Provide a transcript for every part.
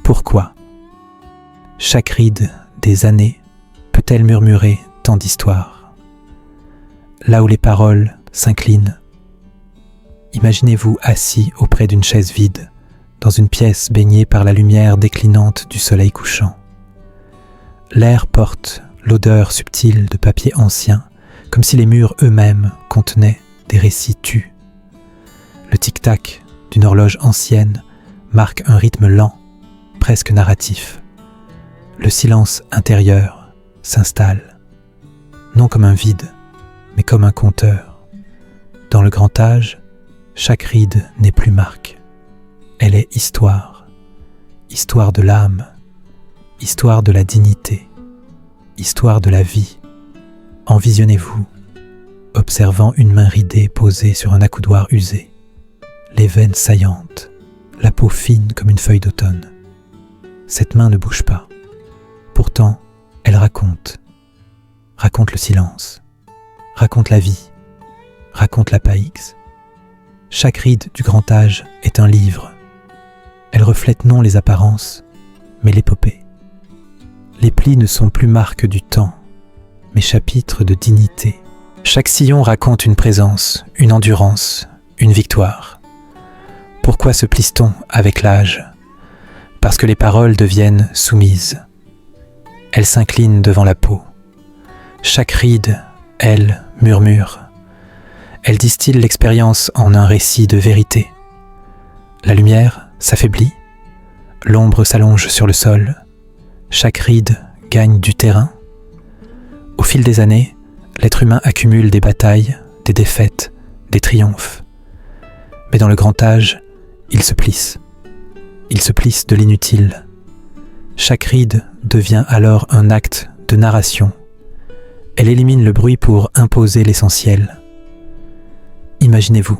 Pourquoi? Chaque ride des années peut-elle murmurer tant d'histoires? Là où les paroles s'inclinent, imaginez-vous assis auprès d'une chaise vide, dans une pièce baignée par la lumière déclinante du soleil couchant. L'air porte l'odeur subtile de papier ancien, comme si les murs eux-mêmes contenaient des récits tus. Le tic-tac d'une horloge ancienne marque un rythme lent, presque narratif. Le silence intérieur s'installe, non comme un vide, mais comme un compteur. Dans le grand âge, chaque ride n'est plus marque. Elle est histoire, histoire de l'âme, histoire de la dignité, histoire de la vie. Envisionnez-vous, observant une main ridée posée sur un accoudoir usé, les veines saillantes, la peau fine comme une feuille d'automne. Cette main ne bouge pas. Pourtant, elle raconte le silence, raconte la vie, raconte la paix. Chaque ride du grand âge est un livre. Elle reflète non les apparences, mais l'épopée. Les plis ne sont plus marques du temps, mais chapitres de dignité. Chaque sillon raconte une présence, une endurance, une victoire. Pourquoi se plisse-t-on avec l'âge? Parce que les paroles deviennent soumises. Elles s'inclinent devant la peau. Chaque ride, elle, murmure. Elle distille l'expérience en un récit de vérité. La lumière s'affaiblit, l'ombre s'allonge sur le sol, chaque ride gagne du terrain. Au fil des années, l'être humain accumule des batailles, des défaites, des triomphes. Mais dans le grand âge, il se plisse. Il se plisse de l'inutile. Chaque ride devient alors un acte de narration. Elle élimine le bruit pour imposer l'essentiel. Imaginez-vous,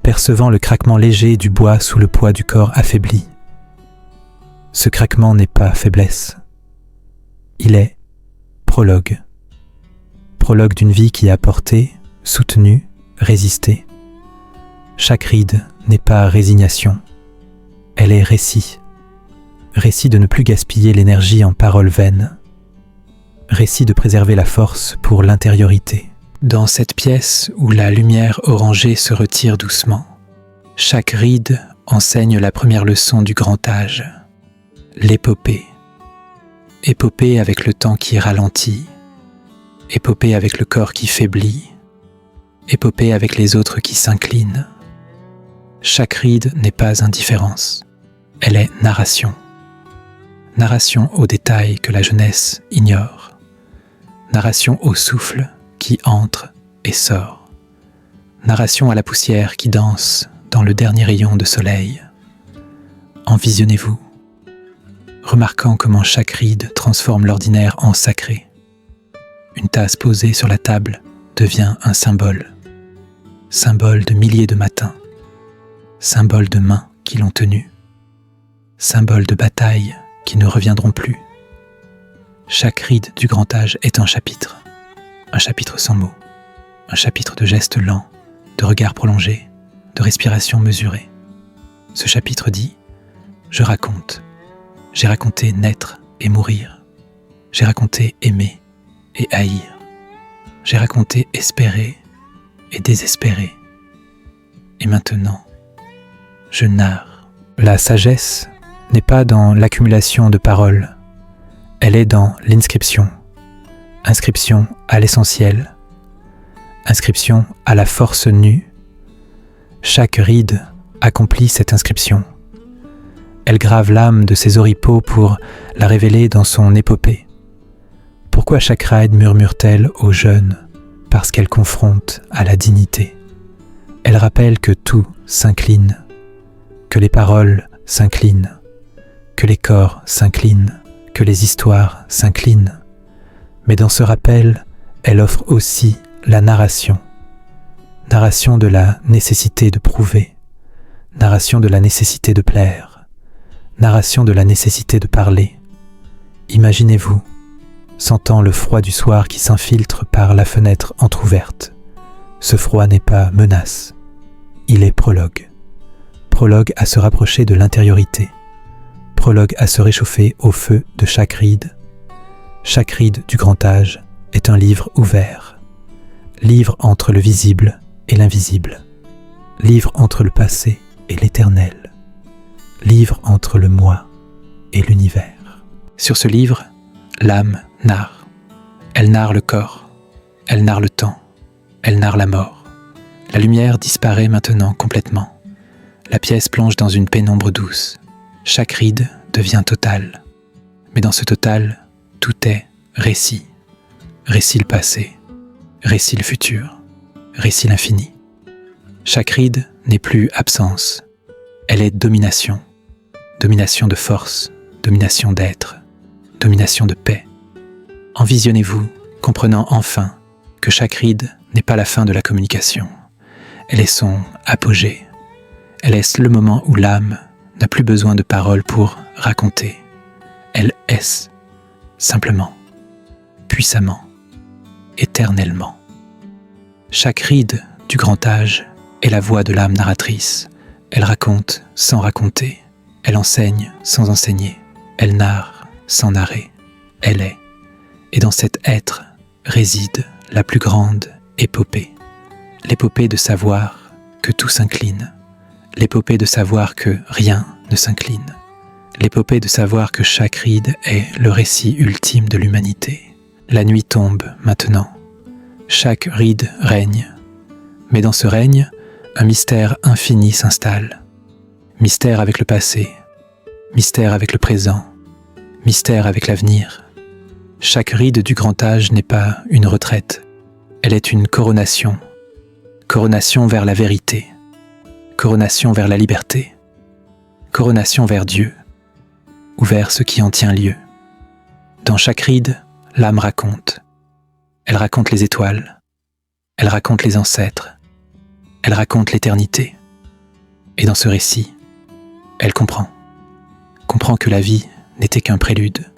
percevant le craquement léger du bois sous le poids du corps affaibli. Ce craquement n'est pas faiblesse. Il est prologue. Prologue d'une vie qui a porté, soutenu, résisté. Chaque ride n'est pas résignation. Elle est récit. Récit de ne plus gaspiller l'énergie en paroles vaines. Récit de préserver la force pour l'intériorité. Dans cette pièce où la lumière orangée se retire doucement, chaque ride enseigne la première leçon du grand âge, l'épopée. Épopée avec le temps qui ralentit, épopée avec le corps qui faiblit, épopée avec les autres qui s'inclinent. Chaque ride n'est pas indifférence, elle est narration. Narration aux détails que la jeunesse ignore, narration au souffle qui entre et sort, narration à la poussière qui danse dans le dernier rayon de soleil. Envisionnez-vous, remarquant comment chaque ride transforme l'ordinaire en sacré. Une tasse posée sur la table devient un symbole, symbole de milliers de matins, symbole de mains qui l'ont tenue, symbole de batailles qui ne reviendront plus. Chaque ride du grand âge est un chapitre sans mots, un chapitre de gestes lents, de regards prolongés, de respiration mesurée. Ce chapitre dit « Je raconte, j'ai raconté naître et mourir, j'ai raconté aimer et haïr, j'ai raconté espérer et désespérer, et maintenant, je narre. » La sagesse n'est pas dans l'accumulation de paroles, elle est dans l'inscription. Inscription à l'essentiel, inscription à la force nue. Chaque ride accomplit cette inscription. Elle grave l'âme de ses oripeaux pour la révéler dans son épopée. Pourquoi chaque ride murmure-t-elle aux jeunes? Parce qu'elle confronte à la dignité. Elle rappelle que tout s'incline, que les paroles s'inclinent, que les corps s'inclinent, que les histoires s'inclinent. Mais dans ce rappel, elle offre aussi la narration. Narration de la nécessité de prouver, narration de la nécessité de plaire, narration de la nécessité de parler. Imaginez-vous, sentant le froid du soir qui s'infiltre par la fenêtre entr'ouverte. Ce froid n'est pas menace, il est prologue. Prologue à se rapprocher de l'intériorité. prologue à se réchauffer au feu de chaque ride. Chaque ride du grand âge est un livre ouvert, livre entre le visible et l'invisible, livre entre le passé et l'éternel, livre entre le moi et l'univers. Sur ce livre, l'âme narre. Elle narre le corps, elle narre le temps, elle narre la mort. La lumière disparaît maintenant complètement. La pièce plonge dans une pénombre douce. Chaque ride devient total. Mais dans ce total, tout est récit. Récit le passé, récit le futur, récit l'infini. Chaque ride n'est plus absence. Elle est domination. Domination de force, domination d'être, domination de paix. Envisionnez-vous, comprenant enfin que chaque ride n'est pas la fin de la communication. Elle est son apogée. Elle est le moment où l'âme n'a plus besoin de paroles pour raconter. Elle est simplement, puissamment, éternellement. Chaque ride du grand âge est la voix de l'âme narratrice. Elle raconte sans raconter. Elle enseigne sans enseigner. Elle narre sans narrer. Elle est. Et dans cet être réside la plus grande épopée. L'épopée de savoir que tout s'incline. L'épopée de savoir que rien ne s'incline. L'épopée de savoir que chaque ride est le récit ultime de l'humanité. La nuit tombe maintenant. Chaque ride règne. Mais dans ce règne, un mystère infini s'installe. Mystère avec le passé, mystère avec le présent, mystère avec l'avenir. Chaque ride du grand âge n'est pas une retraite, elle est une coronation. Coronation vers la vérité, coronation vers la liberté, coronation vers Dieu, ou vers ce qui en tient lieu. Dans chaque ride, l'âme raconte. Elle raconte les étoiles, elle raconte les ancêtres, elle raconte l'éternité. Et dans ce récit, elle comprend que la vie n'était qu'un prélude.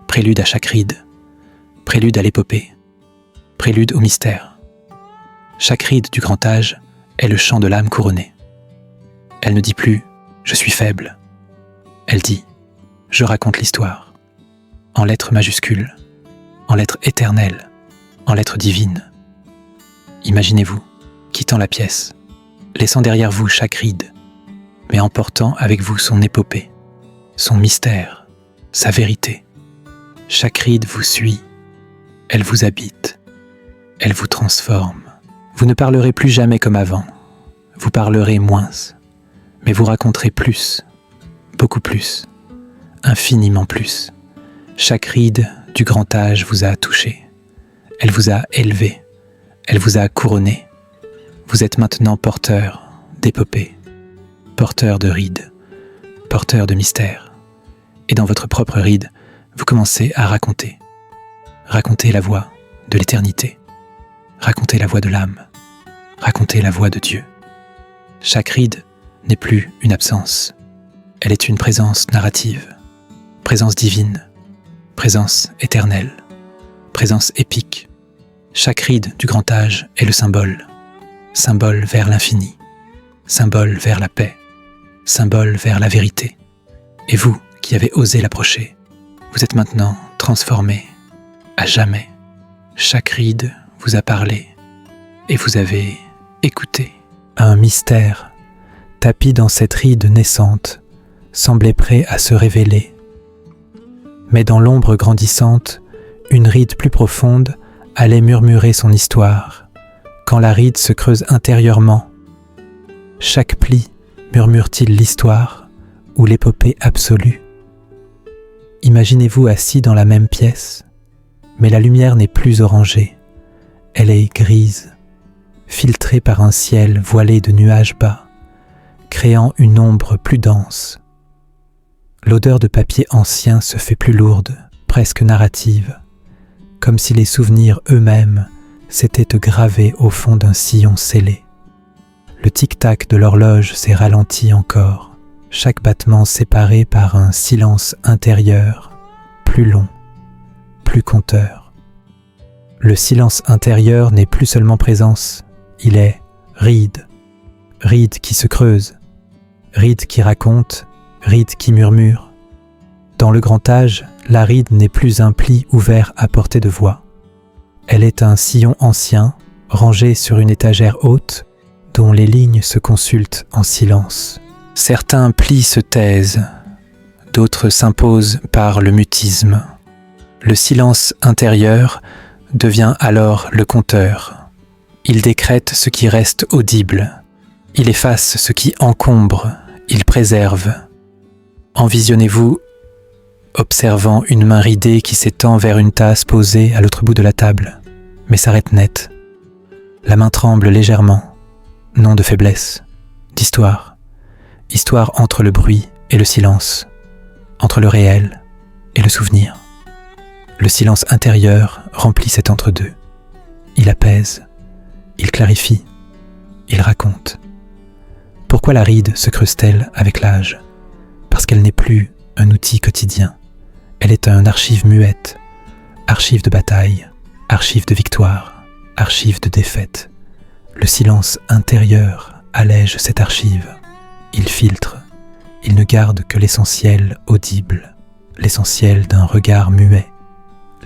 Prélude à chaque ride, prélude à l'épopée, prélude au mystère. Chaque ride du grand âge est le chant de l'âme couronnée. Elle ne dit plus « je suis faible ». Elle dit « je raconte l'histoire », en lettres majuscules, en lettres éternelles, en lettres divines. Imaginez-vous, quittant la pièce, laissant derrière vous chaque ride, mais emportant avec vous son épopée, son mystère, sa vérité. Chaque ride vous suit, elle vous habite, elle vous transforme. Vous ne parlerez plus jamais comme avant, vous parlerez moins, mais vous raconterez plus, beaucoup plus, infiniment plus. Chaque ride du grand âge vous a touché, elle vous a élevé, elle vous a couronné. Vous êtes maintenant porteur d'épopée, porteur de rides, porteur de mystères. Et dans votre propre ride, vous commencez à raconter. Raconter la voix de l'éternité. Raconter la voix de l'âme. Raconter la voix de Dieu. Chaque ride n'est plus une absence. Elle est une présence narrative, présence divine, présence éternelle, présence épique. Chaque ride du grand âge est le symbole. Symbole vers l'infini, symbole vers la paix, symbole vers la vérité. Et vous, qui avez osé l'approcher, vous êtes maintenant transformé à jamais. Chaque ride vous a parlé et vous avez écouté. Un mystère, tapi dans cette ride naissante, semblait prêt à se révéler. Mais dans l'ombre grandissante, une ride plus profonde allait murmurer son histoire. Quand la ride se creuse intérieurement, chaque pli murmure-t-il l'histoire ou l'épopée absolue? Imaginez-vous assis dans la même pièce, mais la lumière n'est plus orangée, elle est grise, filtrée par un ciel voilé de nuages bas, créant une ombre plus dense. L'odeur de papier ancien se fait plus lourde, presque narrative, comme si les souvenirs eux-mêmes s'étaient gravés au fond d'un sillon scellé. Le tic-tac de l'horloge s'est ralenti encore, chaque battement séparé par un silence intérieur, plus long, plus compteur. Le silence intérieur n'est plus seulement présence, il est ride, ride qui se creuse, ride qui raconte, ride qui murmure, Dans le grand âge, la ride n'est plus un pli ouvert à portée de voix. Elle est un sillon ancien, rangé sur une étagère haute, dont les lignes se consultent en silence. Certains plis se taisent, d'autres s'imposent par le mutisme. Le silence intérieur devient alors le compteur. Il décrète ce qui reste audible. Il efface ce qui encombre. Il préserve. Envisionnez-vous observant une main ridée qui s'étend vers une tasse posée à l'autre bout de la table, mais s'arrête net. La main tremble légèrement, non de faiblesse, d'histoire. Histoire entre le bruit et le silence, entre le réel et le souvenir. Le silence intérieur remplit cet entre-deux. Il apaise, il clarifie, il raconte. Pourquoi la ride se creuse-t-elle avec l'âge ? Parce qu'elle n'est plus un outil quotidien. Elle est un archive muette, archive de bataille, archive de victoire, archive de défaite. Le silence intérieur allège cette archive. Il filtre, il ne garde que l'essentiel audible, l'essentiel d'un regard muet,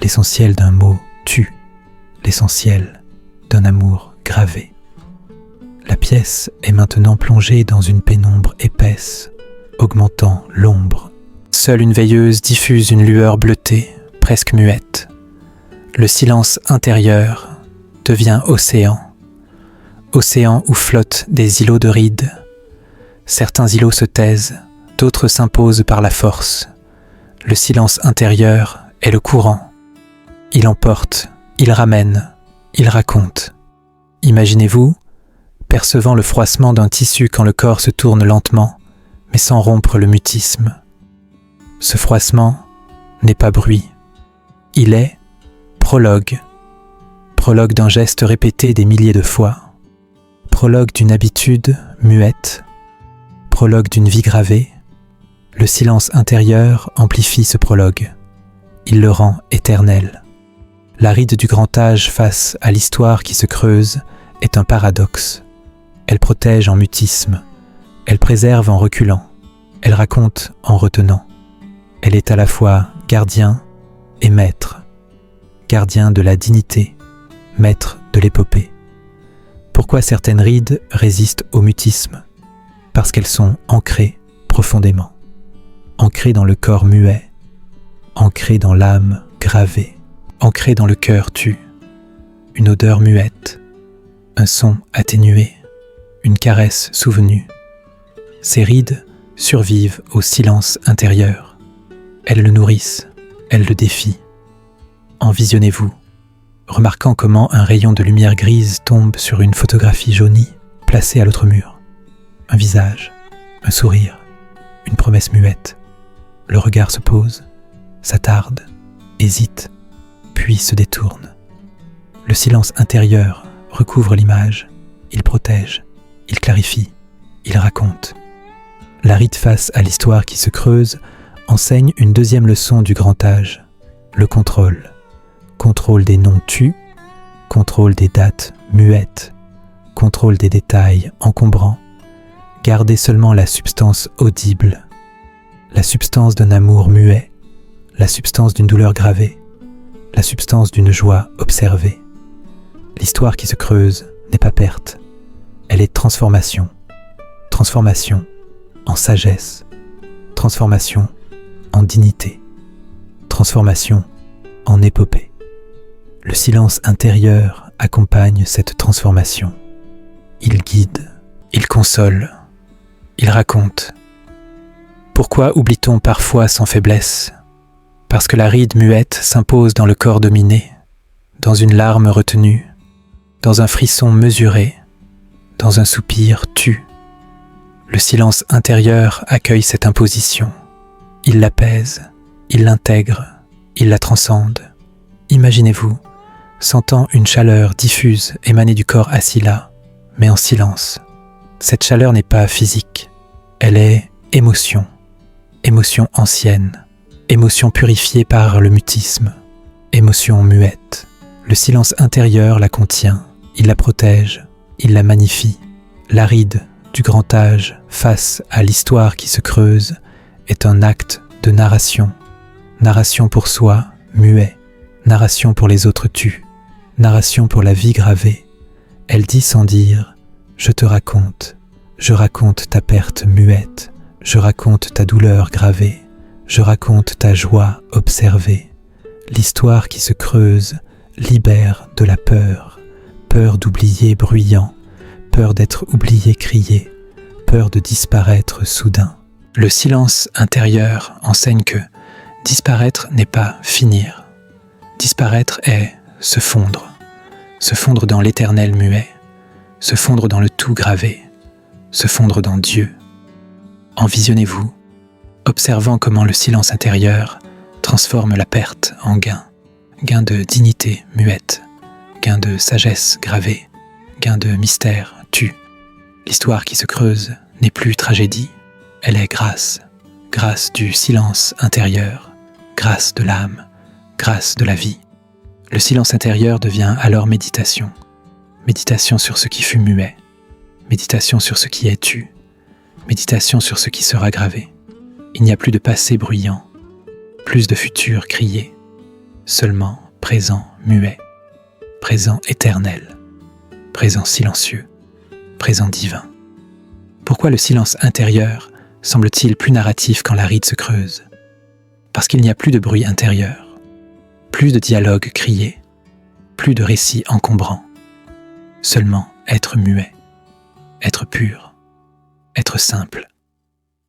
l'essentiel d'un mot tu, l'essentiel d'un amour gravé. La pièce est maintenant plongée dans une pénombre épaisse, augmentant l'ombre. Seule une veilleuse diffuse une lueur bleutée, presque muette. Le silence intérieur devient océan. Océan où flottent des îlots de rides. Certains îlots se taisent, d'autres s'imposent par la force. Le silence intérieur est le courant. Il emporte, il ramène, il raconte. Imaginez-vous, percevant le froissement d'un tissu quand le corps se tourne lentement, mais sans rompre le mutisme. Ce froissement n'est pas bruit. Il est prologue. Prologue d'un geste répété des milliers de fois. Prologue d'une habitude muette. Prologue d'une vie gravée. Le silence intérieur amplifie ce prologue. Il le rend éternel. La ride du grand âge face à l'histoire qui se creuse est un paradoxe. Elle protège en mutisme. Elle préserve en reculant. Elle raconte en retenant. Elle est à la fois gardien et maître. Gardien de la dignité, maître de l'épopée. Pourquoi certaines rides résistent au mutisme ? Parce qu'elles sont ancrées profondément. Ancrées dans le corps muet, ancrées dans l'âme gravée, ancrées dans le cœur tu. Une odeur muette, un son atténué, une caresse souvenue. Ces rides survivent au silence intérieur. Elles le nourrissent, elles le défient. Envisionnez-vous, remarquant comment un rayon de lumière grise tombe sur une photographie jaunie placée à l'autre mur. Un visage, un sourire, une promesse muette. Le regard se pose, s'attarde, hésite, puis se détourne. Le silence intérieur recouvre l'image, il protège, il clarifie, il raconte. La ride face à l'histoire qui se creuse enseigne une deuxième leçon du grand âge, le contrôle. Contrôle des noms tus, contrôle des dates muettes, contrôle des détails encombrants, garder seulement la substance audible, la substance d'un amour muet, la substance d'une douleur gravée, la substance d'une joie observée. L'histoire qui se creuse n'est pas perte, elle est transformation. Transformation en sagesse, transformation en dignité, transformation en épopée. Le silence intérieur accompagne cette transformation. Il guide, il console, il raconte. Pourquoi oublie-t-on parfois sans faiblesse ? Parce que la ride muette s'impose dans le corps dominé, dans une larme retenue, dans un frisson mesuré, dans un soupir tu. Le silence intérieur accueille cette imposition. Il l'apaise, il l'intègre, il la transcende. Imaginez-vous, sentant une chaleur diffuse émaner du corps assis là, mais en silence. Cette chaleur n'est pas physique, elle est émotion, émotion ancienne, émotion purifiée par le mutisme, émotion muette. Le silence intérieur la contient, il la protège, il la magnifie. La ride du grand âge face à l'histoire qui se creuse est un acte de narration narration pour soi, muet, narration pour les autres tu, narration pour la vie gravée. Elle dit sans dire, je te raconte, je raconte ta perte muette, je raconte ta douleur gravée, je raconte ta joie observée. L'histoire qui se creuse libère de la peur, peur d'oublier bruyant, peur d'être oublié crié, peur de disparaître soudain. Le silence intérieur enseigne que disparaître n'est pas finir. Disparaître est se fondre dans l'éternel muet, se fondre dans le tout gravé, se fondre dans Dieu. Envisionnez-vous, observant comment le silence intérieur transforme la perte en gain, gain de dignité muette, gain de sagesse gravée, gain de mystère tue. L'histoire qui se creuse n'est plus tragédie, elle est grâce, grâce du silence intérieur, grâce de l'âme, grâce de la vie. Le silence intérieur devient alors méditation, méditation sur ce qui fut muet, méditation sur ce qui est tu, méditation sur ce qui sera gravé. Il n'y a plus de passé bruyant, plus de futur crié, seulement présent muet, présent éternel, présent silencieux, présent divin. Pourquoi le silence intérieur semble-t-il plus narratif quand la ride se creuse? Parce qu'il n'y a plus de bruit intérieur, plus de dialogue crié, plus de récits encombrants, seulement être muet, être pur, être simple,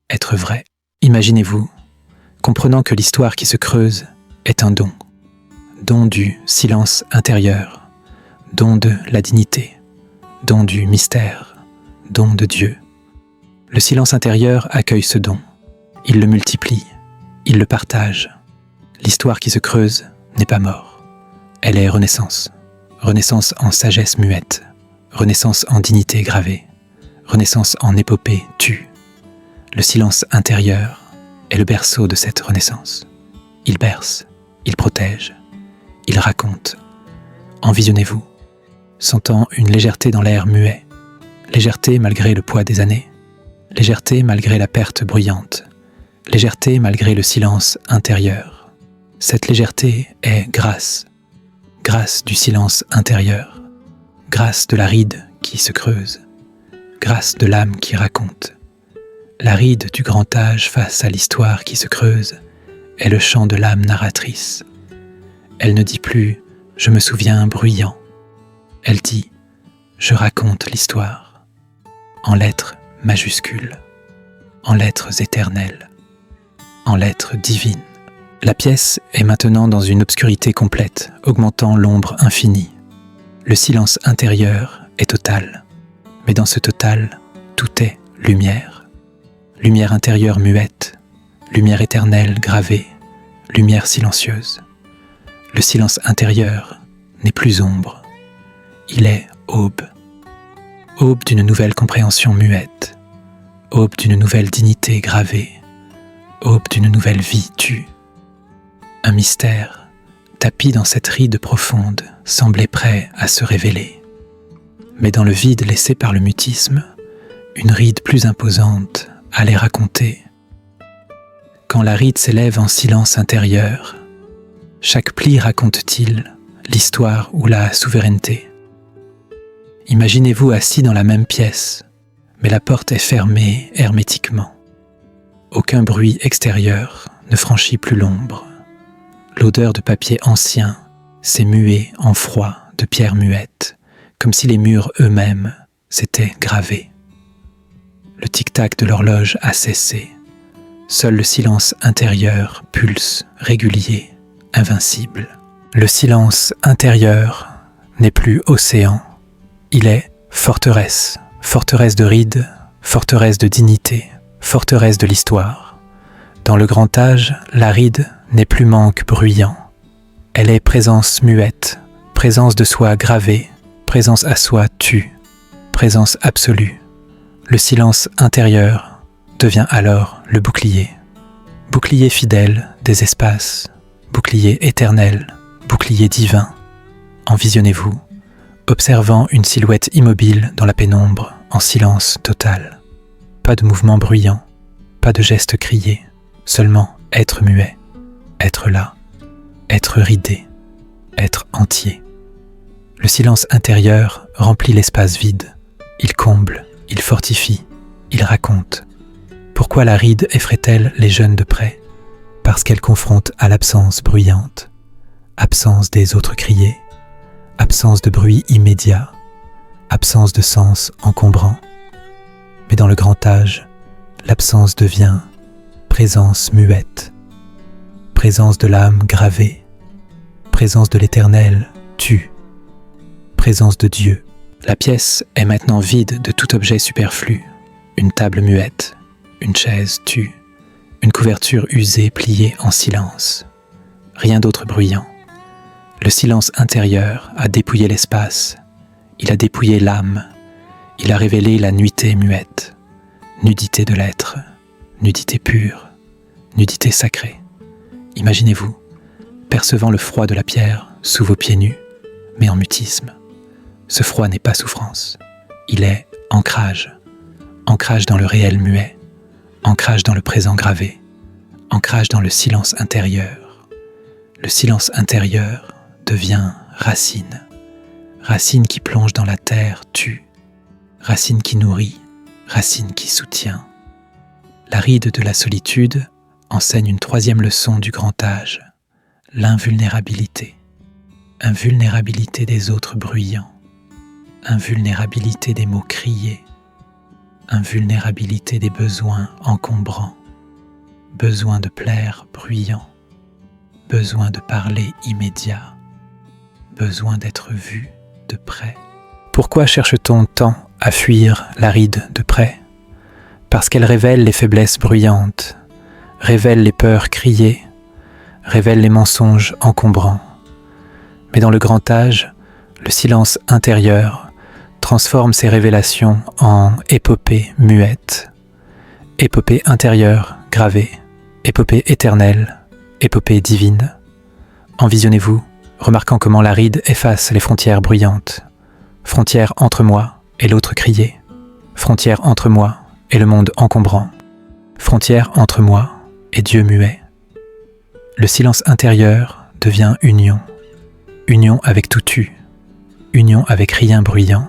être vrai. Imaginez-vous, comprenant que l'histoire qui se creuse est un don, don du silence intérieur, don de la dignité, don du mystère, don de Dieu. Le silence intérieur accueille ce don, il le multiplie, il le partage. L'histoire qui se creuse n'est pas mort, elle est renaissance, renaissance en sagesse muette, renaissance en dignité gravée, renaissance en épopée tue. Le silence intérieur est le berceau de cette renaissance. Il berce, il protège, il raconte. Envisionnez-vous, sentant une légèreté dans l'air muet, légèreté malgré le poids des années, légèreté malgré la perte bruyante, légèreté malgré le silence intérieur. Cette légèreté est grâce, grâce du silence intérieur, grâce de la ride qui se creuse, grâce de l'âme qui raconte. La ride du grand âge face à l'histoire qui se creuse est le chant de l'âme narratrice. Elle ne dit plus « je me souviens bruyant », elle dit « je raconte l'histoire » en lettres majuscules, en lettres éternelles, en lettres divines. La pièce est maintenant dans une obscurité complète, augmentant l'ombre infinie. Le silence intérieur est total, mais dans ce total, tout est lumière. Lumière intérieure muette, lumière éternelle gravée, lumière silencieuse. Le silence intérieur n'est plus ombre, il est aube. Aube d'une nouvelle compréhension muette, aube d'une nouvelle dignité gravée, aube d'une nouvelle vie tue. Un mystère, tapi dans cette ride profonde, semblait prêt à se révéler. Mais dans le vide laissé par le mutisme, une ride plus imposante allait raconter. Quand la ride s'élève en silence intérieur, chaque pli raconte-t-il l'histoire ou la souveraineté? Imaginez-vous assis dans la même pièce, mais la porte est fermée hermétiquement. Aucun bruit extérieur ne franchit plus l'ombre. L'odeur de papier ancien s'est muée en froid de pierre muette, comme si les murs eux-mêmes s'étaient gravés. Le tic-tac de l'horloge a cessé. Seul le silence intérieur pulse, régulier, invincible. Le silence intérieur n'est plus océan. Il est forteresse, forteresse de rides, forteresse de dignité, forteresse de l'histoire. Dans le grand âge, la ride n'est plus manque bruyant. Elle est présence muette, présence de soi gravée, présence à soi tue, présence absolue. Le silence intérieur devient alors le bouclier. Bouclier fidèle des espaces, bouclier éternel, bouclier divin. Envisionnez-vous, observant une silhouette immobile dans la pénombre, en silence total. Pas de mouvement bruyant, pas de geste crié, seulement être muet, être là, être ridé, être entier. Le silence intérieur remplit l'espace vide. Il comble, il fortifie, il raconte. Pourquoi la ride effraie-t-elle les jeunes de près ? Parce qu'elle confronte à l'absence bruyante, absence des autres criés, absence de bruit immédiat, absence de sens encombrant. Mais dans le grand âge, l'absence devient présence muette, présence de l'âme gravée, présence de l'éternel tue, présence de Dieu. La pièce est maintenant vide de tout objet superflu, une table muette, une chaise tue, une couverture usée pliée en silence, rien d'autre bruyant. Le silence intérieur a dépouillé l'espace, il a dépouillé l'âme, il a révélé la nuité muette, nudité de l'être, nudité pure, nudité sacrée. Imaginez-vous, percevant le froid de la pierre sous vos pieds nus, mais en mutisme. Ce froid n'est pas souffrance, il est ancrage, ancrage dans le réel muet, ancrage dans le présent gravé, ancrage dans le silence intérieur. Le silence intérieur devient racine, racine qui plonge dans la terre tue, racine qui nourrit, racine qui soutient. La ride de la solitude enseigne une troisième leçon du grand âge, l'invulnérabilité. Invulnérabilité des autres bruyants, invulnérabilité des mots criés, invulnérabilité des besoins encombrants, besoin de plaire bruyant, besoin de parler immédiat, besoin d'être vu de près. Pourquoi cherche-t-on tant à fuir la ride de près ? Parce qu'elle révèle les faiblesses bruyantes, révèle les peurs criées, révèle les mensonges encombrants. Mais dans le grand âge, le silence intérieur transforme ces révélations en épopée muette, épopée intérieure gravée, épopée éternelle, épopée divine. Envisionnez-vous, remarquant comment la ride efface les frontières bruyantes, frontière entre moi et l'autre crié, frontière entre moi et le monde encombrant, frontière entre moi et Dieu muet. Le silence intérieur devient union, union avec tout tu, union avec rien bruyant,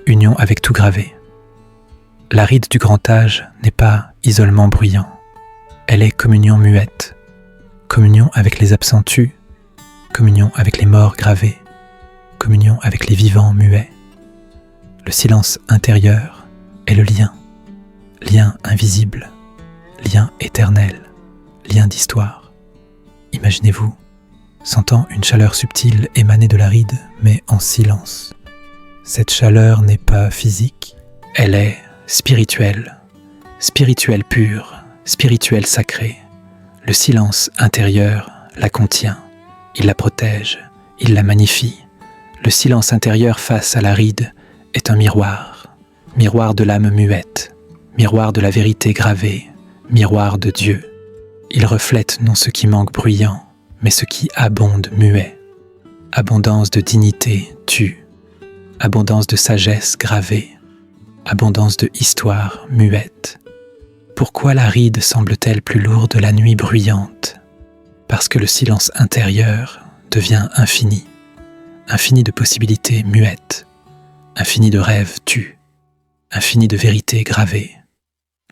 union avec tout gravé. La ride du grand âge n'est pas isolement bruyant, elle est communion muette, communion avec les absents tus, communion avec les morts gravés, communion avec les vivants muets. Le silence intérieur est le lien, lien invisible, lien éternel, lien d'histoire. Imaginez-vous, sentant une chaleur subtile émaner de la ride, mais en silence. Cette chaleur n'est pas physique, elle est spirituelle, spirituelle pure, spirituelle sacrée. Le silence intérieur la contient, il la protège, il la magnifie. Le silence intérieur face à la ride est un miroir, miroir de l'âme muette, miroir de la vérité gravée, miroir de Dieu. Il reflète non ce qui manque bruyant, mais ce qui abonde muet. Abondance de dignité tue, abondance de sagesse gravée, abondance de histoire muette. Pourquoi la ride semble-t-elle plus lourde la nuit bruyante ? Parce que le silence intérieur devient infini, infini de possibilités muettes, infini de rêves tus, infini de vérités gravées.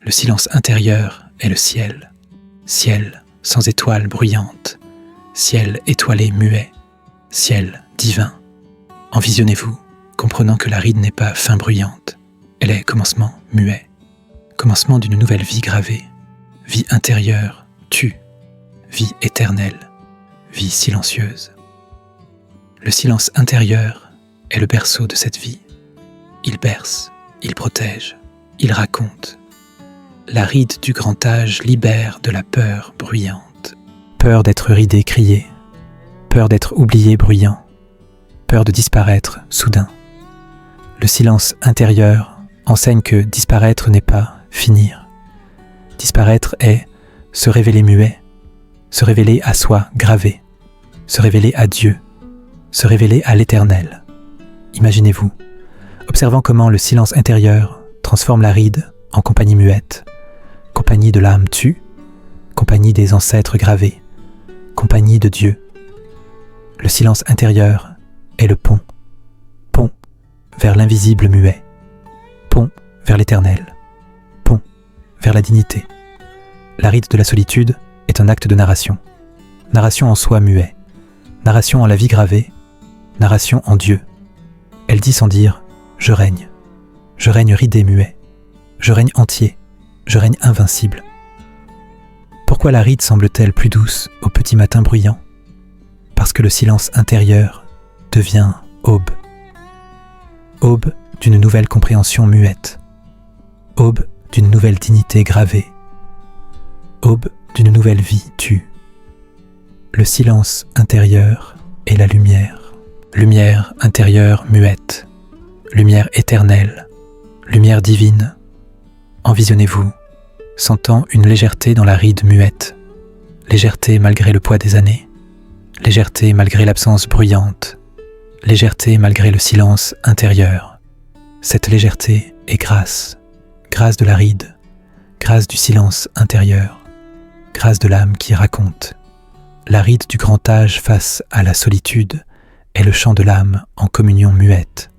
Le silence intérieur est le ciel, ciel sans étoiles bruyantes, ciel étoilé muet, ciel divin. Envisionnez-vous, comprenant que la ride n'est pas fin bruyante, elle est commencement muet, commencement d'une nouvelle vie gravée, vie intérieure, tue, vie éternelle, vie silencieuse. Le silence intérieur est le berceau de cette vie. Il berce, il protège, il raconte. La ride du grand âge libère de la peur bruyante. Peur d'être ridé crié, peur d'être oublié bruyant, peur de disparaître soudain. Le silence intérieur enseigne que disparaître n'est pas finir. Disparaître est se révéler muet, se révéler à soi gravé, se révéler à Dieu, se révéler à l'Éternel. Imaginez-vous, observant comment le silence intérieur transforme la ride en compagnie muette, compagnie de l'âme tue, compagnie des ancêtres gravés, compagnie de Dieu. Le silence intérieur est le pont. Pont vers l'invisible muet. Pont vers l'éternel. Pont vers la dignité. La rite de la solitude est un acte de narration. Narration en soi muet. Narration en la vie gravée. Narration en Dieu. Elle dit sans dire « Je règne. Je règne ridé muet. Je règne entier. Je règne invincible. » Pourquoi la rite semble-t-elle plus douce au petit matin bruyant ? Parce que le silence intérieur devient aube. Aube d'une nouvelle compréhension muette. Aube d'une nouvelle dignité gravée. Aube d'une nouvelle vie tue. Le silence intérieur est la lumière. Lumière intérieure muette. Lumière éternelle. Lumière divine. Envisionnez-vous, sentant une légèreté dans la ride muette. Légèreté malgré le poids des années. Légèreté malgré l'absence bruyante. Légèreté malgré le silence intérieur. Cette légèreté est grâce. Grâce de la ride. Grâce du silence intérieur. Grâce de l'âme qui raconte. La ride du grand âge face à la solitude est le chant de l'âme en communion muette.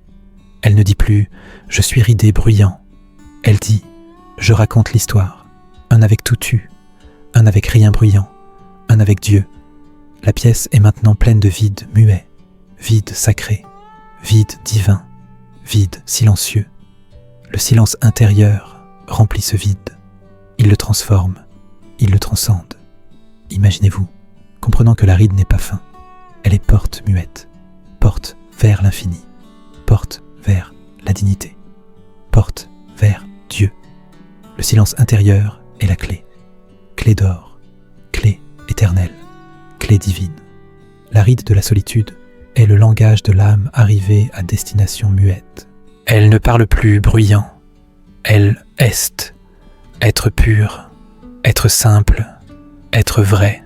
Elle ne dit plus « je suis ridé bruyant ». Elle dit « je raconte l'histoire ». Un avec tout tu, un avec rien bruyant, un avec Dieu. La pièce est maintenant pleine de vide muet, vide sacré, vide divin, vide silencieux. Le silence intérieur remplit ce vide. Il le transforme, il le transcende. Imaginez-vous, comprenant que la ride n'est pas fin. Elle est porte muette, porte vers l'infini, porte vers la dignité, porte vers Dieu. Le silence intérieur est la clé. Clé d'or, clé éternelle, clé divine. La ride de la solitude est le langage de l'âme arrivée à destination muette. Elle ne parle plus bruyant. Elle est, être pur, être simple, être vrai.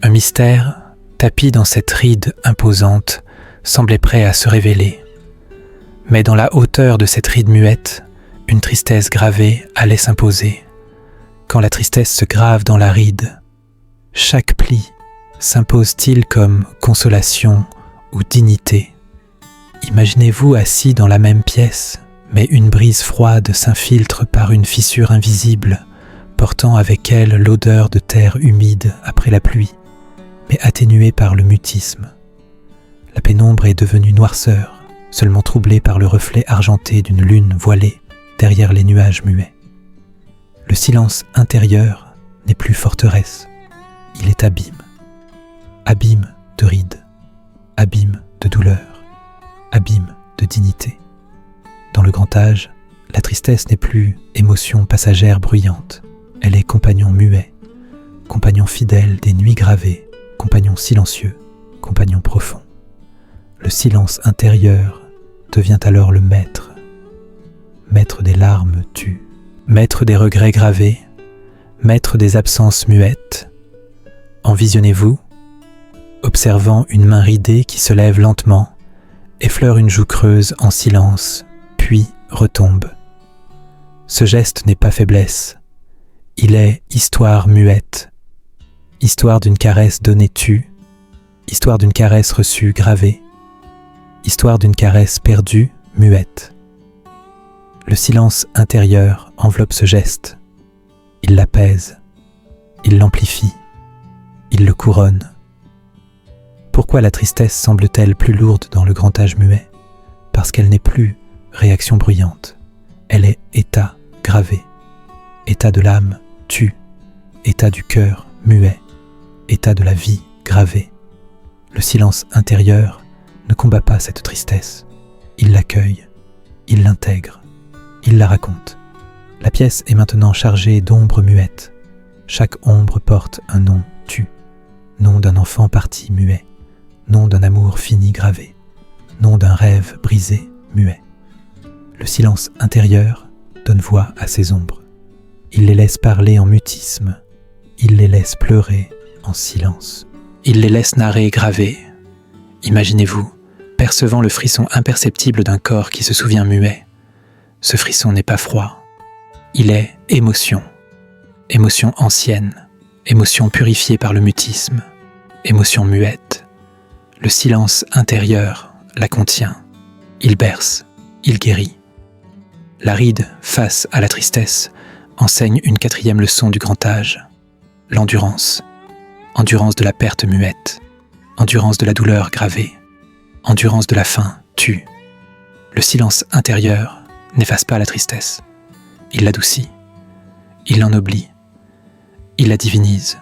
Un mystère, tapi dans cette ride imposante, semblait prêt à se révéler. Mais dans la hauteur de cette ride muette, une tristesse gravée allait s'imposer. Quand la tristesse se grave dans la ride, chaque pli s'impose-t-il comme consolation ou dignité? Imaginez-vous assis dans la même pièce, mais une brise froide s'infiltre par une fissure invisible, portant avec elle l'odeur de terre humide après la pluie, mais atténuée par le mutisme. La pénombre est devenue noirceur, seulement troublée par le reflet argenté d'une lune voilée derrière les nuages muets. Le silence intérieur n'est plus forteresse, il est abîme. Abîme de rides, abîme de douleur, abîme de dignité. Dans le grand âge, la tristesse n'est plus émotion passagère bruyante, elle est compagnon muet, compagnon fidèle des nuits gravées, compagnon silencieux, compagnon profond. Le silence intérieur devient alors le maître, maître des larmes tues, maître des regrets gravés, maître des absences muettes. Envisionnez-vous, observant une main ridée qui se lève lentement, effleure une joue creuse en silence, puis retombe. Ce geste n'est pas faiblesse, il est histoire muette, histoire d'une caresse donnée tue, histoire d'une caresse reçue gravée, histoire d'une caresse perdue muette. Le silence intérieur enveloppe ce geste, il l'apaise, il l'amplifie, il le couronne. Pourquoi la tristesse semble-t-elle plus lourde dans le grand âge muet ? Parce qu'elle n'est plus réaction bruyante, elle est état gravé, état de l'âme tue, état du cœur muet, état de la vie gravé. Le silence intérieur ne combat pas cette tristesse, il l'accueille, il l'intègre, il la raconte. La pièce est maintenant chargée d'ombres muettes. Chaque ombre porte un nom tu, nom d'un enfant parti muet, nom d'un amour fini gravé, nom d'un rêve brisé muet. Le silence intérieur donne voix à ces ombres. Il les laisse parler en mutisme, il les laisse pleurer en silence. Il les laisse narrer gravés. Imaginez-vous, percevant le frisson imperceptible d'un corps qui se souvient muet. Ce frisson n'est pas froid, il est émotion, émotion ancienne, émotion purifiée par le mutisme, émotion muette. Le silence intérieur la contient. Il berce, il guérit. La ride face à la tristesse enseigne une 4e leçon du grand âge. L'endurance. Endurance de la perte muette. Endurance de la douleur gravée. Endurance de la faim tue. Le silence intérieur n'efface pas la tristesse. Il l'adoucit. Il l'ennoblit. Il la divinise.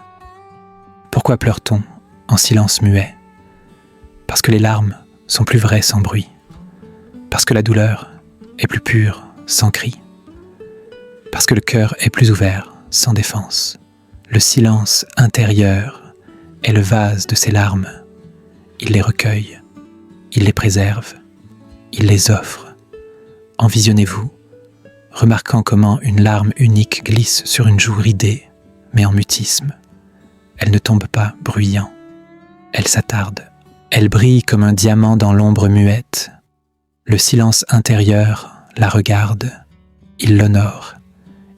Pourquoi pleure-t-on en silence muet? Parce que les larmes sont plus vraies sans bruit. Parce que la douleur est plus pure sans cri. Parce que le cœur est plus ouvert sans défense. Le silence intérieur est le vase de ses larmes. Il les recueille, il les préserve, il les offre. Envisionnez-vous, remarquant comment une larme unique glisse sur une joue ridée, mais en mutisme. Elle ne tombe pas bruyant, elle s'attarde. Elle brille comme un diamant dans l'ombre muette. Le silence intérieur la regarde, il l'honore,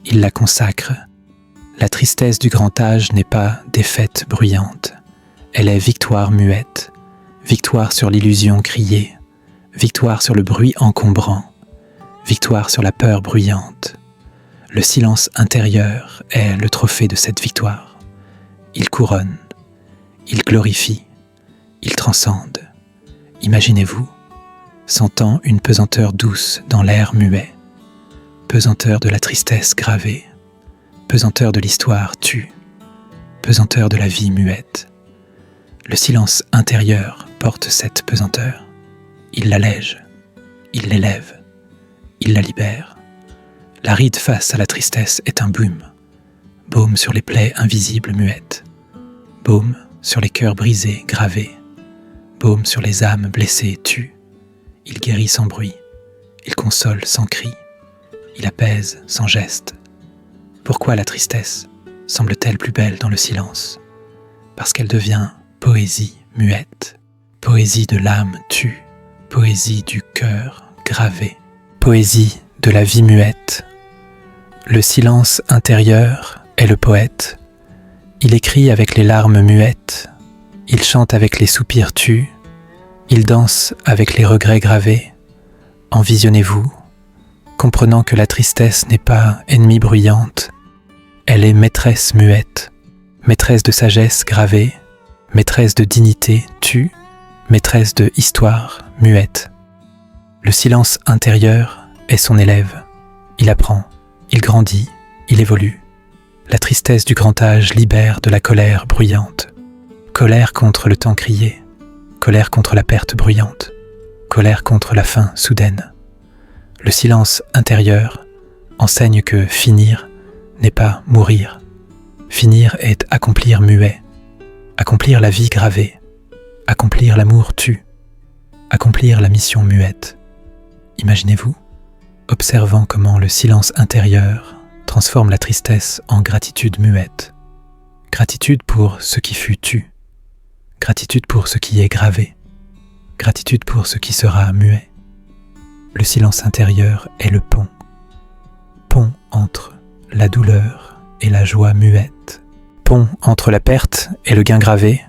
il la consacre. La tristesse du grand âge n'est pas défaite bruyante, elle est victoire muette, victoire sur l'illusion criée, victoire sur le bruit encombrant, victoire sur la peur bruyante. Le silence intérieur est le trophée de cette victoire. Il couronne, il glorifie, il transcende. Imaginez-vous, sentant une pesanteur douce dans l'air muet, pesanteur de la tristesse gravée, pesanteur de l'histoire tue, pesanteur de la vie muette. Le silence intérieur porte cette pesanteur. Il l'allège, il l'élève, il la libère. La ride face à la tristesse est un baume, baume sur les plaies invisibles muettes, baume sur les cœurs brisés gravés, baume sur les âmes blessées tues. Il guérit sans bruit, il console sans cri, il apaise sans geste. Pourquoi la tristesse semble-t-elle plus belle dans le silence? Parce qu'elle devient poésie muette, poésie de l'âme tue, poésie du cœur gravé, poésie de la vie muette. Le silence intérieur est le poète. Il écrit avec les larmes muettes, il chante avec les soupirs tus, il danse avec les regrets gravés. Envisionnez-vous, comprenant que la tristesse n'est pas ennemie bruyante, elle est maîtresse muette, maîtresse de sagesse gravée, maîtresse de dignité tue, maîtresse de histoire muette. Le silence intérieur est son élève. Il apprend, il grandit, il évolue. La tristesse du grand âge libère de la colère bruyante. Colère contre le temps crié, colère contre la perte bruyante, colère contre la fin soudaine. Le silence intérieur enseigne que finir n'est pas mourir. Finir est accomplir muet, accomplir la vie gravée, accomplir l'amour tue, accomplir la mission muette. Imaginez-vous, observant comment le silence intérieur transforme la tristesse en gratitude muette. Gratitude pour ce qui fut tu, gratitude pour ce qui est gravé, gratitude pour ce qui sera muet. Le silence intérieur est le pont, pont entre la douleur et la joie muette, pont entre la perte et le gain gravé,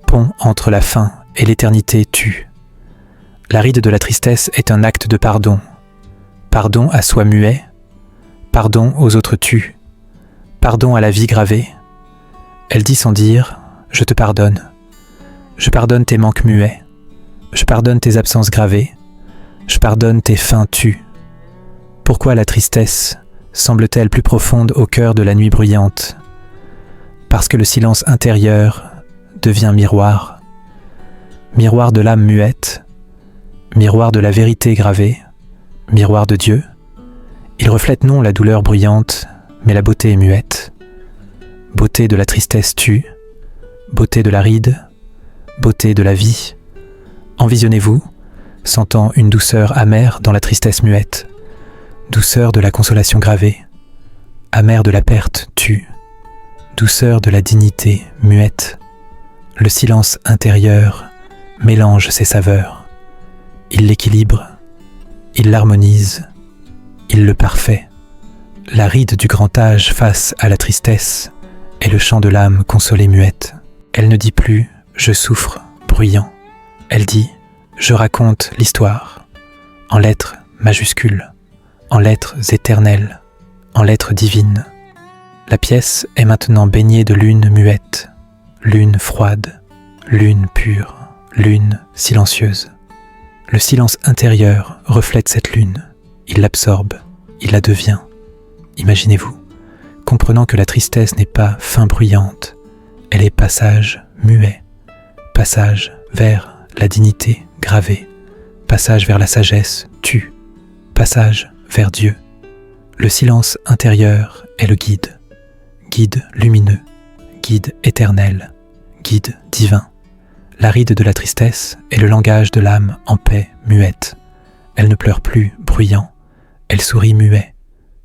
pont entre la fin et l'éternité tue. La ride de la tristesse est un acte de pardon, pardon à soi muet, pardon aux autres tues, pardon à la vie gravée. Elle dit sans dire « Je te pardonne ». Je pardonne tes manques muets, je pardonne tes absences gravées, je pardonne tes fins tues. Pourquoi la tristesse semble-t-elle plus profonde au cœur de la nuit bruyante? Parce que le silence intérieur devient miroir, miroir de l'âme muette, miroir de la vérité gravée, miroir de Dieu. Il reflète non la douleur bruyante, mais la beauté muette. Beauté de la tristesse tue, beauté de la ride, beauté de la vie. Envisionnez-vous, sentant une douceur amère dans la tristesse muette, douceur de la consolation gravée, amère de la perte tue, douceur de la dignité muette. Le silence intérieur mélange ses saveurs. Il l'équilibre, il l'harmonise, il le parfait. La ride du grand âge face à la tristesse est le chant de l'âme consolée muette. Elle ne dit plus « je souffre », bruyant. Elle dit « je raconte l'histoire », en lettres majuscules, en lettres éternelles, en lettres divines. La pièce est maintenant baignée de lune muette, lune froide, lune pure, lune silencieuse. Le silence intérieur reflète cette lune, il l'absorbe, il la devient. Imaginez-vous, comprenant que la tristesse n'est pas fin bruyante, elle est passage muet, passage vers la dignité gravée, passage vers la sagesse tue, passage vers Dieu. Le silence intérieur est le guide, guide lumineux, guide éternel, guide divin. La ride de la tristesse est le langage de l'âme en paix muette. Elle ne pleure plus bruyant, elle sourit muet,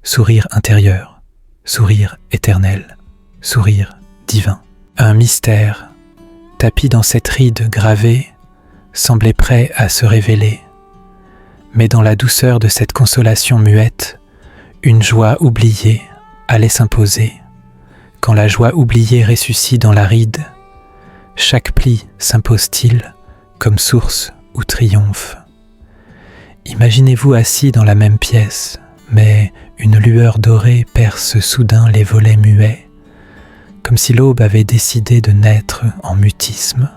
sourire intérieur, sourire éternel, sourire divin. Un mystère, tapi dans cette ride gravée, semblait prêt à se révéler. Mais dans la douceur de cette consolation muette, une joie oubliée allait s'imposer. Quand la joie oubliée ressuscite dans la ride, chaque pli s'impose-t-il comme source ou triomphe. Imaginez-vous assis dans la même pièce, mais une lueur dorée perce soudain les volets muets, comme si l'aube avait décidé de naître en mutisme.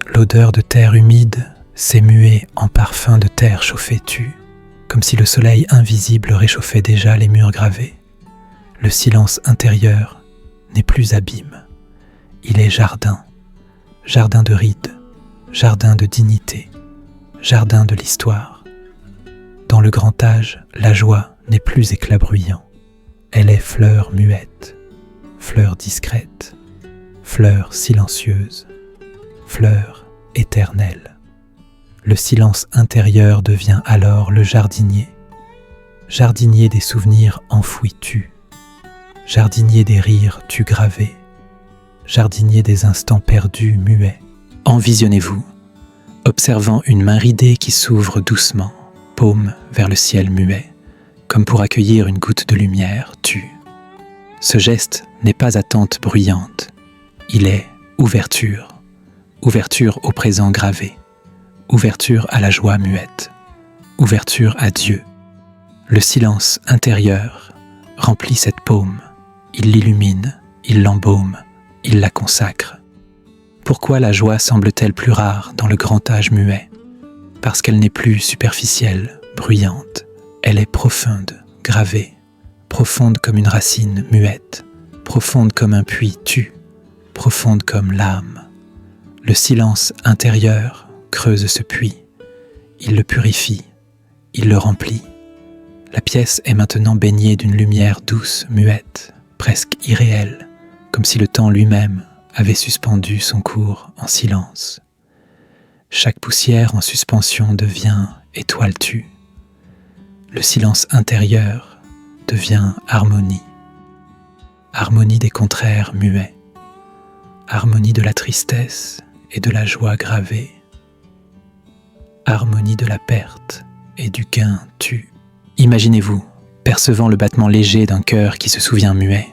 L'odeur de terre humide s'est muée en parfum de terre chauffée tue, comme si le soleil invisible réchauffait déjà les murs gravés. Le silence intérieur n'est plus abîme. Il est jardin, jardin de rides, jardin de dignité, jardin de l'histoire. Dans le grand âge, la joie n'est plus éclat bruyant. Elle est fleur muette, fleur discrète, fleur silencieuse, fleur éternelle. Le silence intérieur devient alors le jardinier, jardinier des souvenirs enfouis tu, jardinier des rires tu gravés, jardinier des instants perdus muets. Envisionnez-vous, observant une main ridée qui s'ouvre doucement, paume vers le ciel muet, comme pour accueillir une goutte de lumière tu. Ce geste n'est pas attente bruyante, il est ouverture, ouverture au présent gravé, ouverture à la joie muette, ouverture à Dieu. Le silence intérieur remplit cette paume, il l'illumine, il l'embaume, il la consacre. Pourquoi la joie semble-t-elle plus rare dans le grand âge muet ? Parce qu'elle n'est plus superficielle, bruyante, elle est profonde, gravée, profonde comme une racine muette, profonde comme un puits tu, profonde comme l'âme. Le silence intérieur creuse ce puits, il le purifie, il le remplit. La pièce est maintenant baignée d'une lumière douce, muette, presque irréelle, comme si le temps lui-même avait suspendu son cours en silence. Chaque poussière en suspension devient étoile tue. Le silence intérieur devient harmonie. Harmonie des contraires muets. Harmonie de la tristesse et de la joie gravée. Harmonie de la perte et du gain tue. Imaginez-vous, percevant le battement léger d'un cœur qui se souvient muet.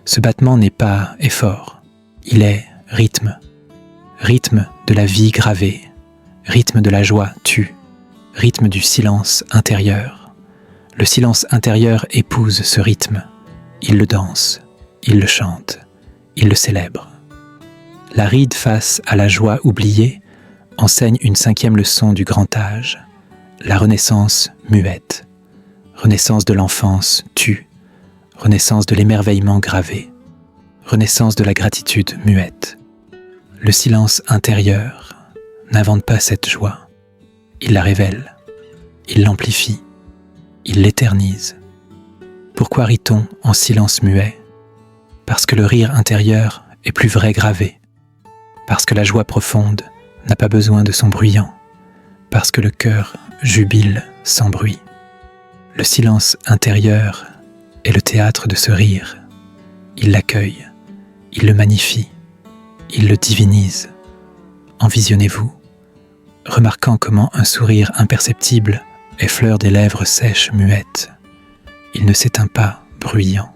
Ce battement n'est pas effort, il est rythme. Rythme de la vie gravée, rythme de la joie tue, rythme du silence intérieur. Le silence intérieur épouse ce rythme. Il le danse, il le chante, il le célèbre. La ride face à la joie oubliée enseigne une 5e leçon du grand âge, la renaissance muette. Renaissance de l'enfance tue, renaissance de l'émerveillement gravé, renaissance de la gratitude muette. Le silence intérieur n'invente pas cette joie, il la révèle, il l'amplifie, il l'éternise. Pourquoi rit-on en silence muet ? Parce que le rire intérieur est plus vrai gravé, parce que la joie profonde n'a pas besoin de son bruyant, parce que le cœur jubile sans bruit. Le silence intérieur est le théâtre de ce rire. Il l'accueille, il le magnifie, il le divinise. Envisionnez-vous, remarquant comment un sourire imperceptible effleure des lèvres sèches muettes. Il ne s'éteint pas, bruyant.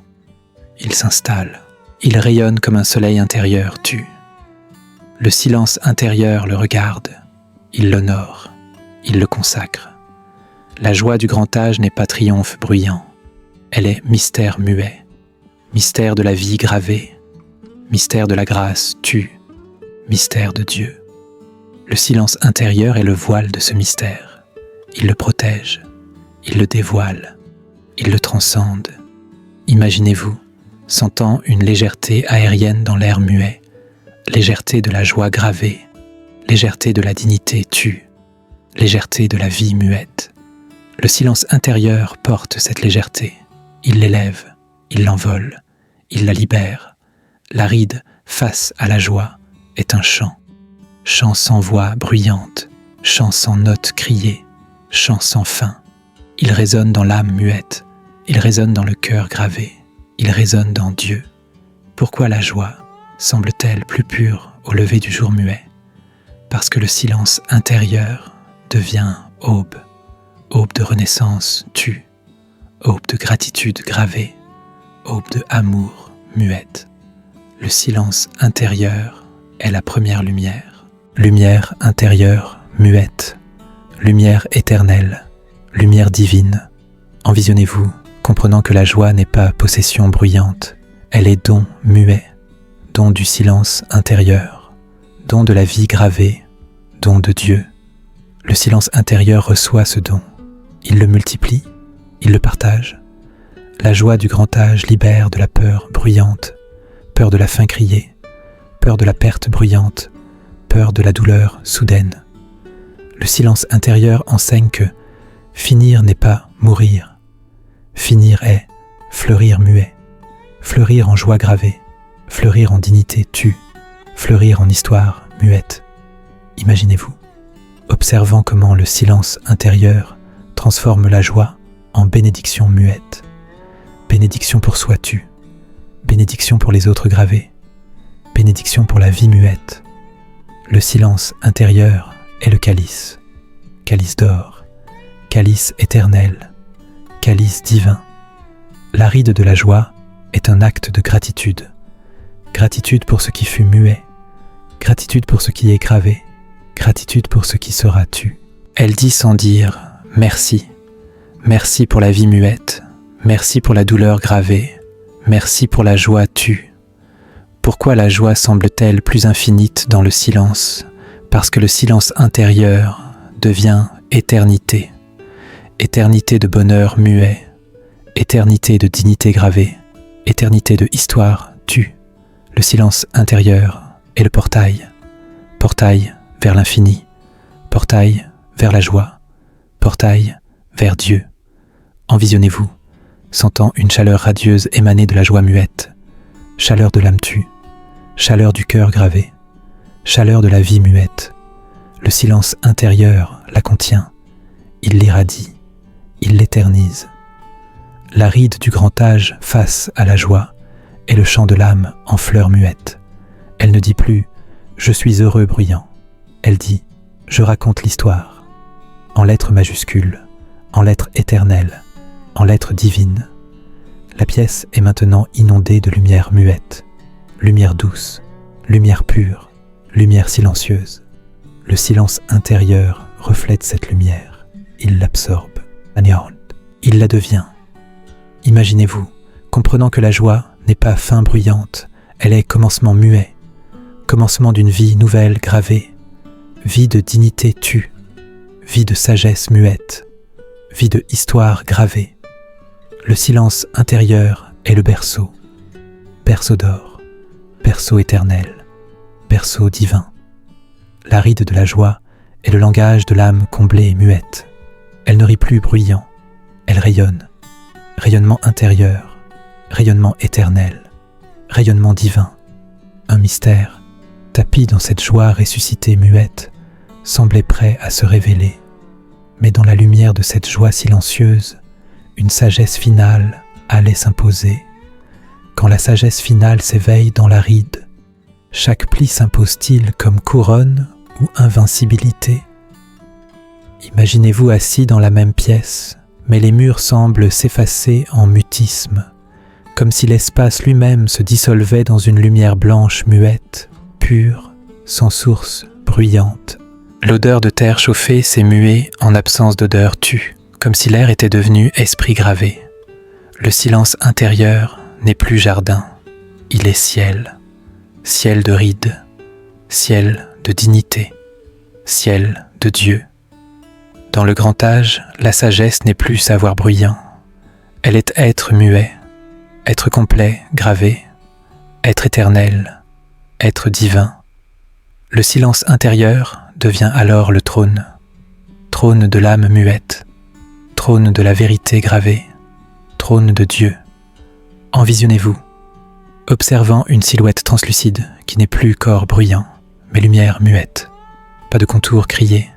Il s'installe. Il rayonne comme un soleil intérieur tue. Le silence intérieur le regarde, il l'honore, il le consacre. La joie du grand âge n'est pas triomphe bruyant, elle est mystère muet, mystère de la vie gravée, mystère de la grâce tue, mystère de Dieu. Le silence intérieur est le voile de ce mystère. Il le protège, il le dévoile, il le transcende. Imaginez-vous, sentant une légèreté aérienne dans l'air muet, légèreté de la joie gravée, légèreté de la dignité tue, légèreté de la vie muette. Le silence intérieur porte cette légèreté. Il l'élève, il l'envole, il la libère. L'aride face à la joie est un chant. Chant sans voix bruyante, chant sans notes criées, chant sans fin. Il résonne dans l'âme muette, il résonne dans le cœur gravé, il résonne dans Dieu. Pourquoi la joie semble-t-elle plus pure au lever du jour muet? Parce que le silence intérieur devient aube, aube de renaissance tue, aube de gratitude gravée, aube de amour muette. Le silence intérieur est la première lumière. Lumière intérieure muette, lumière éternelle, lumière divine. Envisionnez-vous, comprenant que la joie n'est pas possession bruyante, elle est don muet, don du silence intérieur, don de la vie gravée, don de Dieu. Le silence intérieur reçoit ce don, il le multiplie, il le partage. La joie du grand âge libère de la peur bruyante, peur de la faim criée, peur de la perte bruyante, peur de la douleur soudaine. Le silence intérieur enseigne que finir n'est pas mourir. Finir est fleurir muet, fleurir en joie gravée, fleurir en dignité tue, fleurir en histoire muette. Imaginez-vous, observant comment le silence intérieur transforme la joie en bénédiction muette. Bénédiction pour soi tue, bénédiction pour les autres gravés, bénédiction pour la vie muette. Le silence intérieur est le calice, calice d'or, calice éternel, calice divin. La ride de la joie est un acte de gratitude. Gratitude pour ce qui fut muet, gratitude pour ce qui est gravé, gratitude pour ce qui sera tu. Elle dit sans dire « merci ». Merci pour la vie muette, merci pour la douleur gravée, merci pour la joie tue. Pourquoi la joie semble-t-elle plus infinite dans le silence? Parce que le silence intérieur devient éternité. Éternité de bonheur muet, éternité de dignité gravée, éternité de histoire tue. Le silence intérieur est le portail. Portail vers l'infini, portail vers la joie, portail vers Dieu. Envisionnez-vous, sentant une chaleur radieuse émaner de la joie muette, chaleur de l'âme tue, chaleur du cœur gravé, chaleur de la vie muette. Le silence intérieur la contient, il l'irradie, il l'éternise. La ride du grand âge face à la joie est le chant de l'âme en fleurs muettes. Elle ne dit plus « je suis heureux bruyant », elle dit « je raconte l'histoire », en lettres majuscules, en lettres éternelles, en lettres divines. La pièce est maintenant inondée de lumière muette, lumière douce, lumière pure, lumière silencieuse. Le silence intérieur reflète cette lumière, il l'absorbe, il la devient. Imaginez-vous, comprenant que la joie n'est pas fin bruyante, elle est commencement muet, commencement d'une vie nouvelle gravée, vie de dignité tue, vie de sagesse muette, vie de histoire gravée. Le silence intérieur est le berceau, berceau d'or, berceau éternel, berceau divin. La ride de la joie est le langage de l'âme comblée et muette. Elle ne rit plus bruyant, elle rayonne. Rayonnement intérieur, rayonnement éternel, rayonnement divin. Un mystère, tapi dans cette joie ressuscitée muette, semblait prêt à se révéler. Mais dans la lumière de cette joie silencieuse, une sagesse finale allait s'imposer. Quand la sagesse finale s'éveille dans la ride, chaque pli s'impose-t-il comme couronne ou invincibilité? Imaginez-vous assis dans la même pièce, mais les murs semblent s'effacer en mutisme, comme si l'espace lui-même se dissolvait dans une lumière blanche muette, pure, sans source, bruyante. L'odeur de terre chauffée s'est muée en absence d'odeur tue, comme si l'air était devenu esprit gravé. Le silence intérieur n'est plus jardin, il est ciel, ciel de rides, ciel de dignité, ciel de Dieu. Dans le grand âge, la sagesse n'est plus savoir bruyant, elle est être muet, être complet, gravé, être éternel, être divin. Le silence intérieur devient alors le trône, trône de l'âme muette, trône de la vérité gravée, trône de Dieu. Envisionnez-vous, observant une silhouette translucide qui n'est plus corps bruyant, mais lumière muette. Pas de contour crié,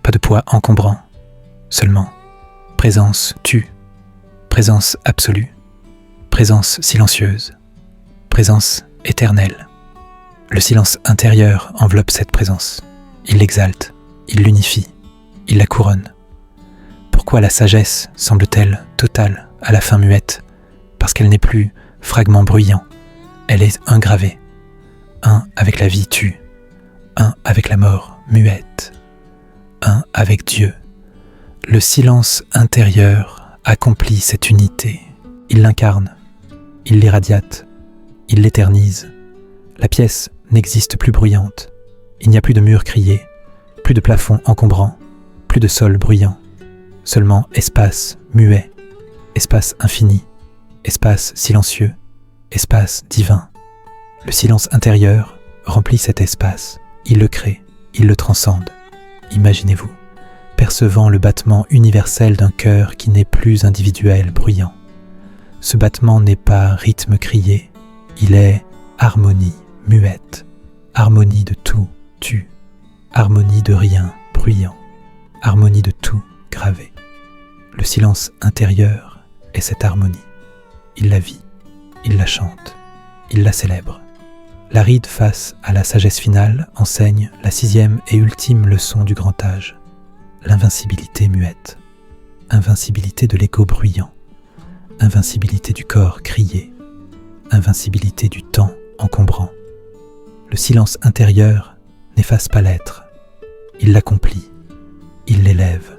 pas de poids encombrant, seulement présence tue, présence absolue, présence silencieuse, présence éternelle. Le silence intérieur enveloppe cette présence. Il l'exalte, il l'unifie, il la couronne. Pourquoi la sagesse semble-t-elle totale à la fin muette? Parce qu'elle n'est plus fragment bruyant, elle est un gravé, un avec la vie tue, un avec la mort muette, un avec Dieu. Le silence intérieur accomplit cette unité, il l'incarne, il l'irradiate, il l'éternise. La pièce n'existe plus bruyante, il n'y a plus de murs criés, plus de plafond encombrant, plus de sol bruyant, seulement espace muet, espace infini, espace silencieux, espace divin. Le silence intérieur remplit cet espace, il le crée, il le transcende. Imaginez-vous, percevant le battement universel d'un cœur qui n'est plus individuel, bruyant. Ce battement n'est pas rythme crié, il est harmonie muette, harmonie de tout, tu, harmonie de rien, bruyant, harmonie de tout, gravé. Le silence intérieur est cette harmonie. Il la vit, il la chante, il la célèbre. La ride face à la sagesse finale enseigne la 6e et ultime leçon du grand âge, l'invincibilité muette, invincibilité de l'ego bruyant, invincibilité du corps crié, invincibilité du temps encombrant. Le silence intérieur n'efface pas l'être, il l'accomplit, il l'élève,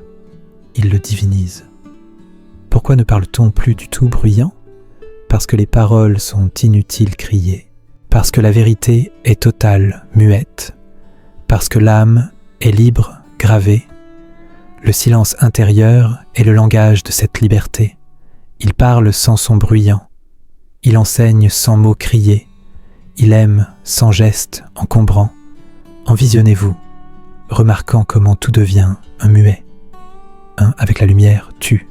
il le divinise. Pourquoi ne parle-t-on plus du tout bruyant? Parce que les paroles sont inutiles criées, parce que la vérité est totale, muette, parce que l'âme est libre, gravée. Le silence intérieur est le langage de cette liberté. Il parle sans son bruyant, il enseigne sans mots criés, il aime sans geste encombrant. Envisionnez-vous, remarquant comment tout devient un muet, un avec la lumière tue,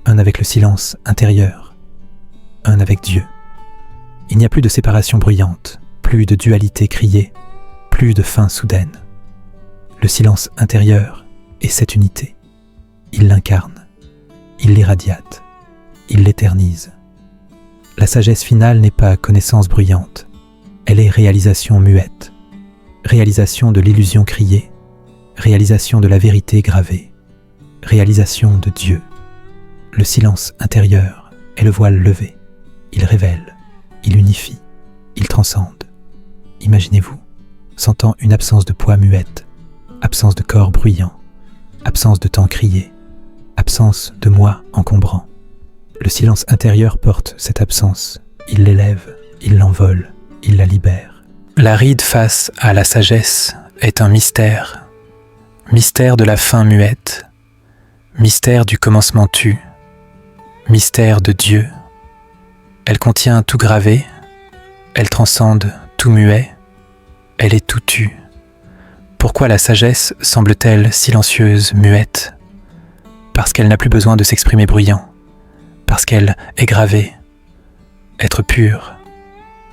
un avec le silence intérieur, un avec Dieu. Il n'y a plus de séparation bruyante, plus de dualité criée, plus de fin soudaine. Le silence intérieur est cette unité. Il l'incarne, il l'irradiate, il l'éternise. La sagesse finale n'est pas connaissance bruyante, elle est réalisation muette, réalisation de l'illusion criée, réalisation de la vérité gravée, réalisation de Dieu. Le silence intérieur est le voile levé, il révèle, il unifie, il transcende. Imaginez-vous, sentant une absence de poids muette, absence de corps bruyant, absence de temps crié, absence de moi encombrant. Le silence intérieur porte cette absence, il l'élève, il l'envole, il la libère. La ride face à la sagesse est un mystère, mystère de la fin muette, mystère du commencement tu, mystère de Dieu. Elle contient tout gravé, elle transcende tout muet, elle est tout tu. Pourquoi la sagesse semble-t-elle silencieuse, muette? Parce qu'elle n'a plus besoin de s'exprimer bruyant, parce qu'elle est gravée, être pur,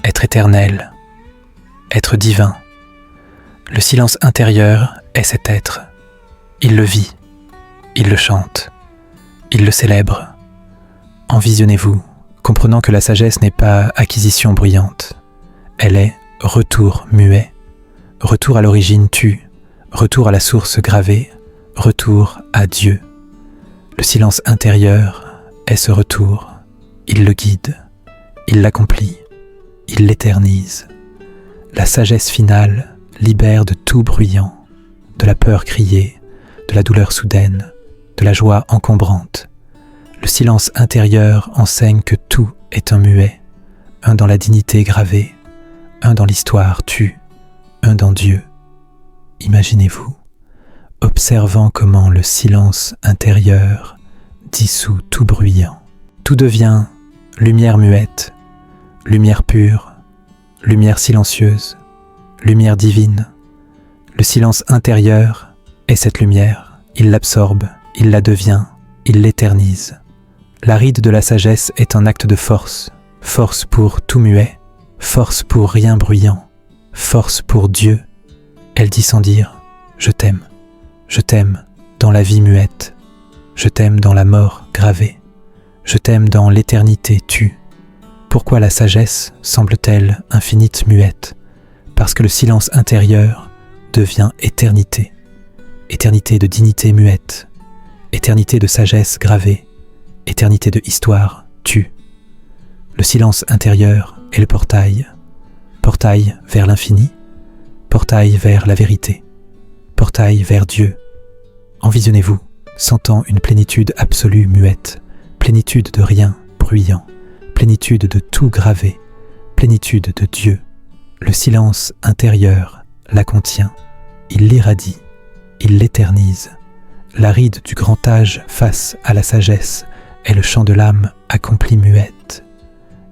être éternel, être divin. Le silence intérieur est cet être. Il le vit, il le chante, il le célèbre. Envisionnez-vous, comprenant que la sagesse n'est pas acquisition bruyante. Elle est retour muet, retour à l'origine tue, retour à la source gravée, retour à Dieu. Le silence intérieur est ce retour. Il le guide, il l'accomplit, il l'éternise. La sagesse finale libère de tout bruyant, de la peur criée, de la douleur soudaine, de la joie encombrante. Le silence intérieur enseigne que tout est un muet, un dans la dignité gravée, un dans l'histoire tue, un dans Dieu. Imaginez-vous, observant comment le silence intérieur dissout tout bruyant. Tout devient lumière muette, lumière pure, lumière silencieuse, lumière divine. Le silence intérieur est cette lumière, il l'absorbe, il la devient, il l'éternise. La ride de la sagesse est un acte de force, force pour tout muet, force pour rien bruyant, force pour Dieu. Elle dit sans dire « Je t'aime dans la vie muette, je t'aime dans la mort gravée, je t'aime dans l'éternité tue. » Pourquoi la sagesse semble-t-elle infinite muette? Parce que le silence intérieur devient éternité, éternité de dignité muette, éternité de sagesse gravée, éternité de histoire tue. Le silence intérieur est le portail, portail vers l'infini, portail vers la vérité, portail vers Dieu. Envisionnez-vous, sentant une plénitude absolue muette, plénitude de rien bruyant, plénitude de tout gravé, plénitude de Dieu. Le silence intérieur la contient, il l'irradie, il l'éternise. La ride du grand âge face à la sagesse est le chant de l'âme accomplie muette.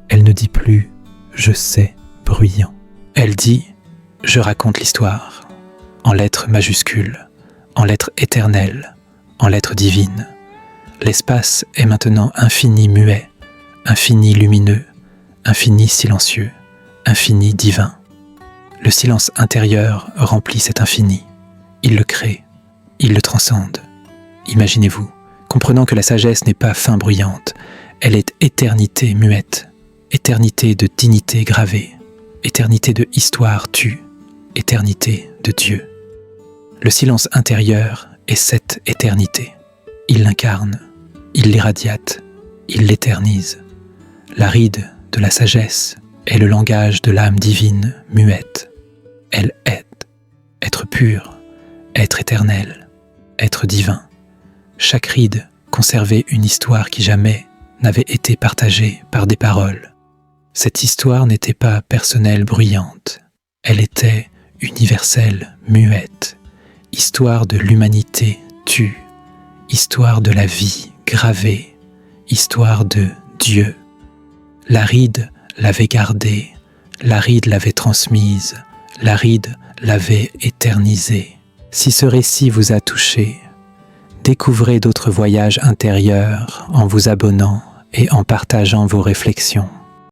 Elle ne dit plus « je sais » bruyant. Elle dit « je raconte l'histoire » en lettres majuscules, en lettres éternelles, en lettres divines. L'espace est maintenant infini muet, infini lumineux, infini silencieux, infini divin. Le silence intérieur remplit cet infini. Il le crée, il le transcende. Imaginez-vous, comprenant que la sagesse n'est pas fin bruyante, elle est éternité muette, éternité de dignité gravée, éternité de histoire tue, éternité de Dieu. Le silence intérieur est cette éternité. Il l'incarne, il l'irradiate, il l'éternise. La ride de la sagesse est le langage de l'âme divine muette. Elle est, être pur, être éternel, être divin. Chaque ride conservait une histoire qui jamais n'avait été partagée par des paroles. Cette histoire n'était pas personnelle bruyante, elle était universelle, muette, histoire de l'humanité tue, histoire de la vie gravée, histoire de Dieu. La ride l'avait gardée, la ride l'avait transmise, la ride l'avait éternisée. Si ce récit vous a touché, découvrez d'autres voyages intérieurs en vous abonnant et en partageant vos réflexions.